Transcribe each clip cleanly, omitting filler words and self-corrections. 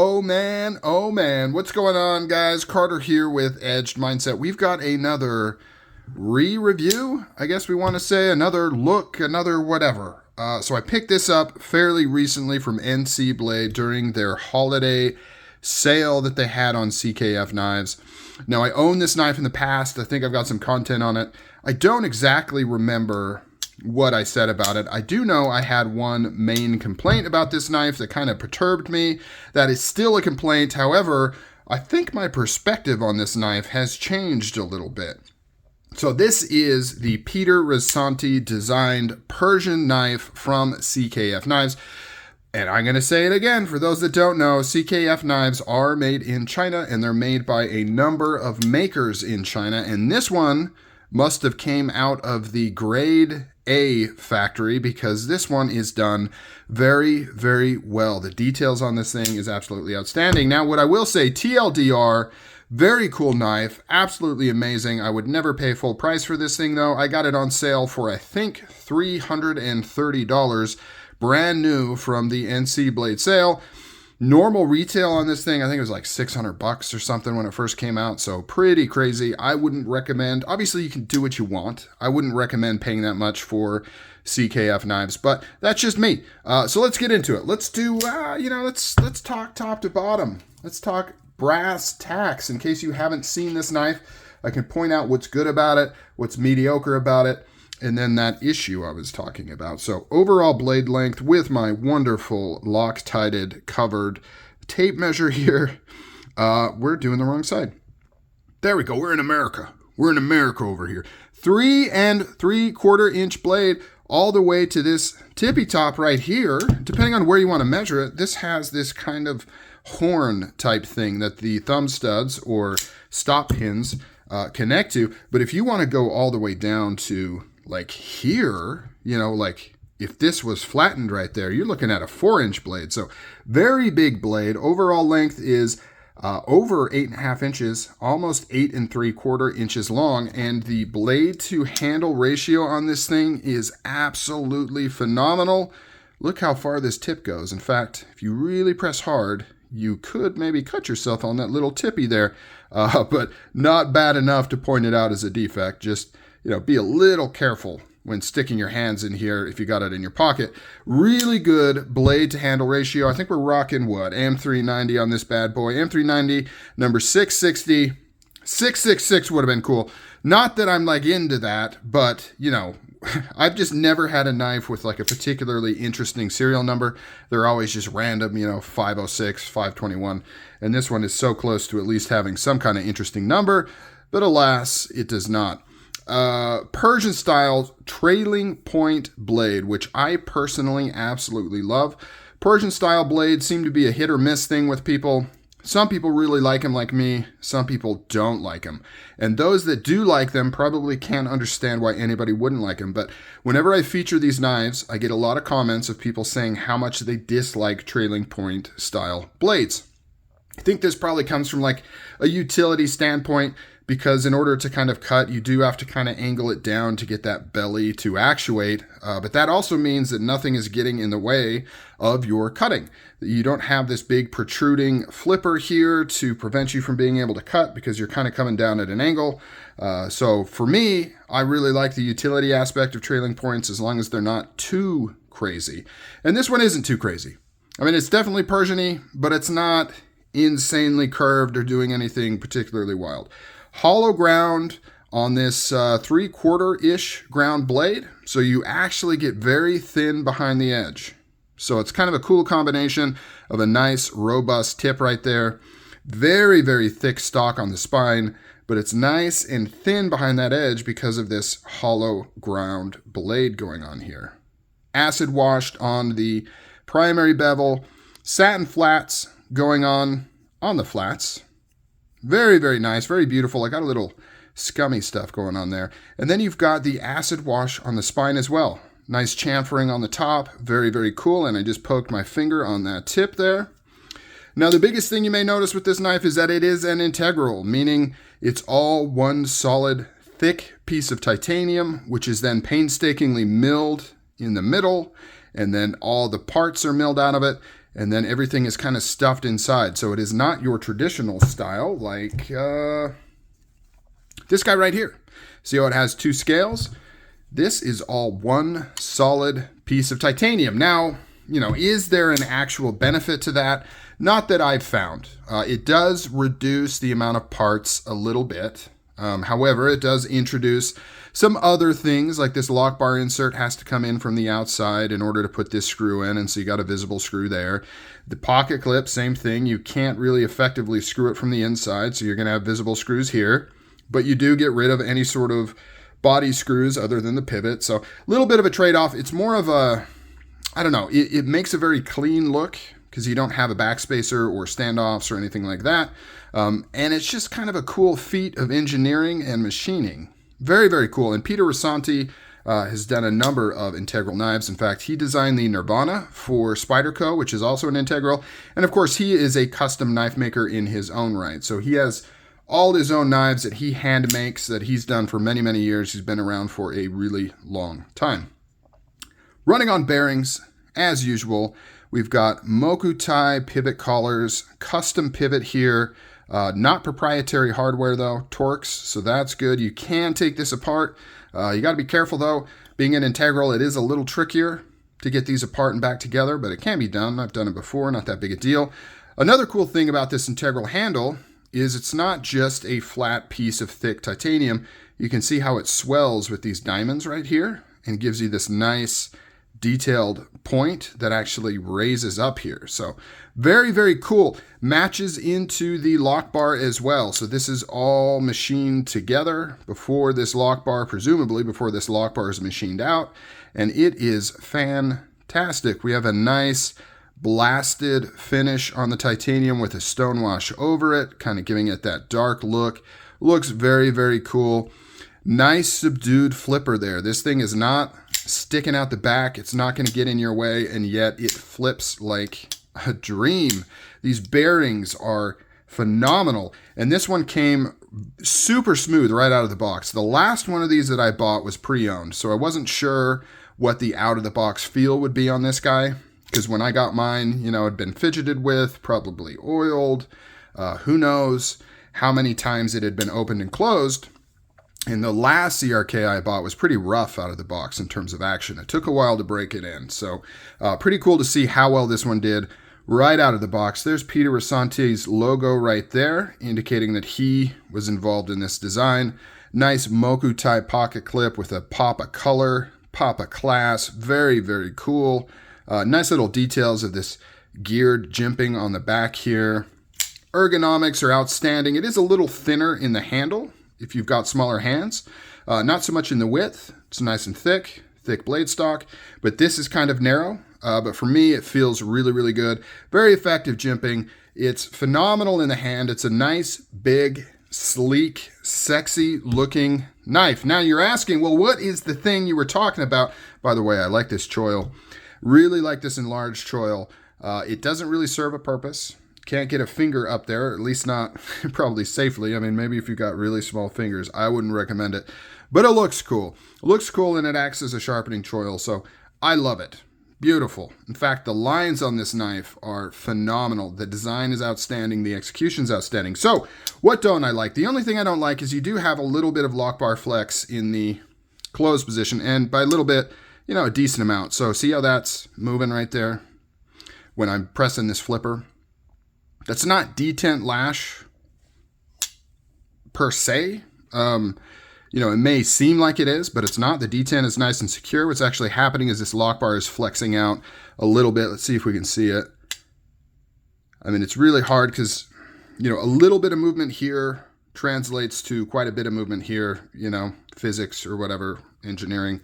Oh man, what's going on, guys? Carter here with Edged Mindset. We've got another re-review, I guess we want to say, another look, another whatever. So I picked this up fairly recently from NC Blade during their holiday sale that they had on CKF knives. Now, I owned this knife in the past. I think I've got some content on it. I don't exactly remember what I said about it. I do know I had one main complaint about this knife that kind of perturbed me. That is still a complaint. However, I think my perspective on this knife has changed a little bit. So this is the Peter Rassenti designed Persian knife from CKF Knives. And I'm going to say it again, for those that don't know, CKF knives are made in China, and they're made by a number of makers in China. And this one must have came out of the grade A factory, because this one is done very, very well. The details on this thing is absolutely outstanding. Now, what I will say, TLDR, very cool knife, absolutely amazing. I would never pay full price for this thing, though. I got it on sale for, I think, $330, brand new from the NC Blade sale. Normal retail on this thing, I think it was like $600 or something when it first came out, so pretty crazy. I wouldn't recommend, obviously you can do what you want. I wouldn't recommend paying that much for CKF knives, but that's just me. So let's get into it. Let's do, let's talk top to bottom. Let's talk brass tacks. In case you haven't seen this knife, I can point out what's good about it, what's mediocre about it, and then that issue I was talking about. So overall blade length with my wonderful Loctited covered tape measure here. We're doing the wrong side. There we go. We're in America. We're in America over here. 3 3/4 inch blade all the way to this tippy top right here. Depending on where you want to measure it, this has this kind of horn type thing that the thumb studs or stop pins connect to. But if you want to go all the way down to like here, like if this was flattened right there, you're looking at a 4-inch blade. So very big blade. Overall length is over 8.5 inches, almost 8 3/4 inches long. And the blade to handle ratio on this thing is absolutely phenomenal. Look how far this tip goes. In fact, if you really press hard, you could maybe cut yourself on that little tippy there, but not bad enough to point it out as a defect. Just be a little careful when sticking your hands in here if you got it in your pocket. Really good blade to handle ratio. I think we're rocking what? AM390 on this bad boy. AM390, number 660. 666 would have been cool. Not that I'm like into that, but I've just never had a knife with like a particularly interesting serial number. They're always just random, 506, 521. And this one is so close to at least having some kind of interesting number, but alas, it does not. Persian style trailing point blade, which I personally absolutely love. Persian style blades seem to be a hit or miss thing with people. Some people really like them like me. Some people don't like them. And those that do like them probably can't understand why anybody wouldn't like them. But whenever I feature these knives, I get a lot of comments of people saying how much they dislike trailing point style blades. I think this probably comes from like a utility standpoint, because in order to kind of cut, you do have to kind of angle it down to get that belly to actuate. But that also means that nothing is getting in the way of your cutting. You don't have this big protruding flipper here to prevent you from being able to cut, because you're kind of coming down at an angle. So for me, I really like the utility aspect of trailing points as long as they're not too crazy. And this one isn't too crazy. I mean, it's definitely Persian-y, but it's not insanely curved or doing anything particularly wild. Hollow ground on this 3/4-ish ground blade, so you actually get very thin behind the edge. So it's kind of a cool combination of a nice robust tip right there. Very, very thick stock on the spine, but it's nice and thin behind that edge because of this hollow ground blade going on here. Acid washed on the primary bevel, satin flats going on the flats. Very, very nice, very beautiful. I got a little scummy stuff going on there. And then you've got the acid wash on the spine as well. Nice chamfering on the top. Very, very cool. And I just poked my finger on that tip there. Now, the biggest thing you may notice with this knife is that it is an integral, meaning it's all one solid, thick piece of titanium, which is then painstakingly milled in the middle, and then all the parts are milled out of it. and then everything is kind of stuffed inside. So it is not your traditional style like this guy right here. See how it has 2 scales? This is all one solid piece of titanium. Now, is there an actual benefit to that? Not that I've found. It does reduce the amount of parts a little bit. However, it does introduce some other things, like this lock bar insert has to come in from the outside in order to put this screw in, and so you got a visible screw there. The pocket clip, same thing. You can't really effectively screw it from the inside, so you're going to have visible screws here. But you do get rid of any sort of body screws other than the pivot. So a little bit of a trade-off. It's more of a, I don't know, it makes a very clean look because you don't have a backspacer or standoffs or anything like that. And it's just kind of a cool feat of engineering and machining. Very, very cool. And Peter Rassenti has done a number of integral knives. In fact, he designed the Nirvana for Spyderco, which is also an integral. And of course, he is a custom knife maker in his own right. So he has all his own knives that he hand makes that he's done for many, many years. He's been around for a really long time. Running on bearings, as usual, we've got Mokutai pivot collars, custom pivot here. Not proprietary hardware though, Torx, so that's good. You can take this apart. You got to be careful though. Being an integral, it is a little trickier to get these apart and back together, but it can be done. I've done it before, not that big a deal. Another cool thing about this integral handle is it's not just a flat piece of thick titanium. You can see how it swells with these diamonds right here and gives you this nice detailed point that actually raises up here. So very, very cool. Matches into the lock bar as well. So this is all machined together before this lock bar, presumably before this lock bar is machined out. And it is fantastic. We have a nice blasted finish on the titanium with a stonewash over it, kind of giving it that dark look. Looks very, very cool. Nice subdued flipper there. This thing is not sticking out the back. It's not going to get in your way, and yet it flips like a dream. These bearings are phenomenal, and this one came super smooth right out of the box. The last one of these that I bought was pre-owned, so I wasn't sure what the out-of-the-box feel would be on this guy, because when I got mine, it'd been fidgeted with, probably oiled, who knows how many times it had been opened and closed. And the last CRK I bought was pretty rough out of the box in terms of action. It took a while to break it in. So pretty cool to see how well this one did right out of the box. There's Peter Rassenti's logo right there, indicating that he was involved in this design. Nice Mokutai pocket clip with a pop of color, pop of class. Very, very cool. Nice little details of this geared jimping on the back here. Ergonomics are outstanding. It is a little thinner in the handle if you've got smaller hands. Not so much in the width. It's nice and thick blade stock, but this is kind of narrow. But for me, it feels really, really good. Very effective jimping. It's phenomenal in the hand. It's a nice, big, sleek, sexy looking knife. Now you're asking, well, what is the thing you were talking about? By the way, I like this choil. Really like this enlarged choil. It doesn't really serve a purpose. Can't get a finger up there, at least not probably safely. I mean, maybe if you got really small fingers, I wouldn't recommend it. But it looks cool. It looks cool, and it acts as a sharpening choil, so I love it. Beautiful. In fact, the lines on this knife are phenomenal. The design is outstanding. The execution's outstanding. So what don't I like? The only thing I don't like is you do have a little bit of lock bar flex in the closed position, and by a little bit, a decent amount. So see how that's moving right there when I'm pressing this flipper? That's not detent lash per se. It may seem like it is, but it's not. The detent is nice and secure. What's actually happening is this lock bar is flexing out a little bit. Let's see if we can see it. I mean, it's really hard because, a little bit of movement here translates to quite a bit of movement here, physics or whatever, engineering.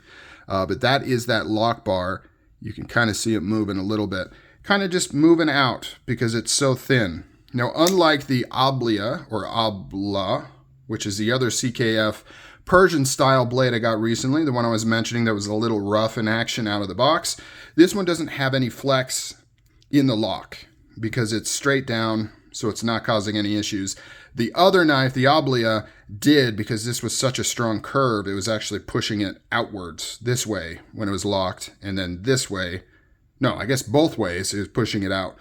But that is that lock bar. You can kind of see it moving a little bit. Kind of just moving out because it's so thin. Now, unlike the Oblia or Obla, which is the other CKF Persian style blade I got recently, the one I was mentioning that was a little rough in action out of the box, this one doesn't have any flex in the lock because it's straight down, so it's not causing any issues. The other knife, the Oblia, did because this was such a strong curve. It was actually pushing it outwards this way when it was locked, and then this way no, I guess both ways is pushing it out.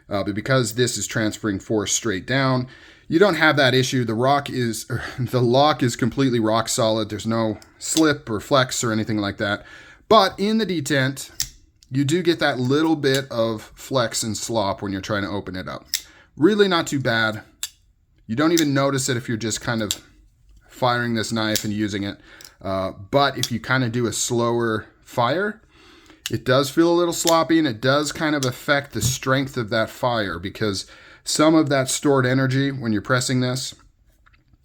But because this is transferring force straight down, you don't have that issue. The lock is completely rock solid. There's no slip or flex or anything like that. But in the detent, you do get that little bit of flex and slop when you're trying to open it up. Really not too bad. You don't even notice it if you're just kind of firing this knife and using it. But if you kind of do a slower fire, it does feel a little sloppy, and it does kind of affect the strength of that fire, because some of that stored energy when you're pressing this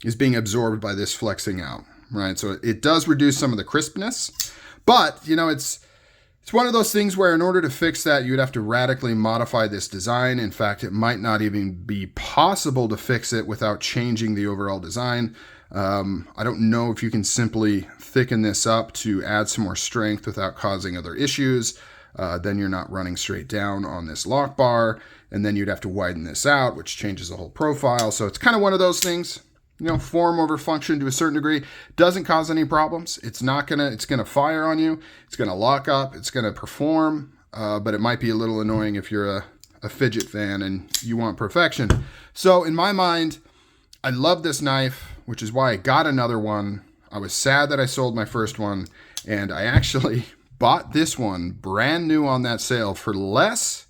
is being absorbed by this flexing out, right? So it does reduce some of the crispness, but you know, it's one of those things where in order to fix that, you'd have to radically modify this design. In fact, it might not even be possible to fix it without changing the overall design. I don't know if you can simply thicken this up to add some more strength without causing other issues. Then you're not running straight down on this lock bar, and then you'd have to widen this out, which changes the whole profile. So it's kind of one of those things, you know, form over function to a certain degree. Doesn't cause any problems. It's gonna fire on you. It's gonna lock up. It's gonna perform, but it might be a little annoying if you're a fidget fan and you want perfection. So in my mind, I love this knife, which is why I got another one. I was sad that I sold my first one, and I actually bought this one brand new on that sale for less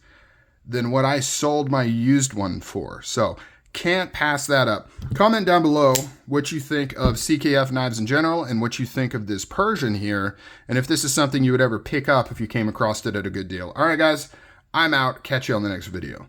than what I sold my used one for. So can't pass that up. Comment down below what you think of CKF knives in general and what you think of this Persian here, and if this is something you would ever pick up if you came across it at a good deal. All right, guys, I'm out. Catch you on the next video.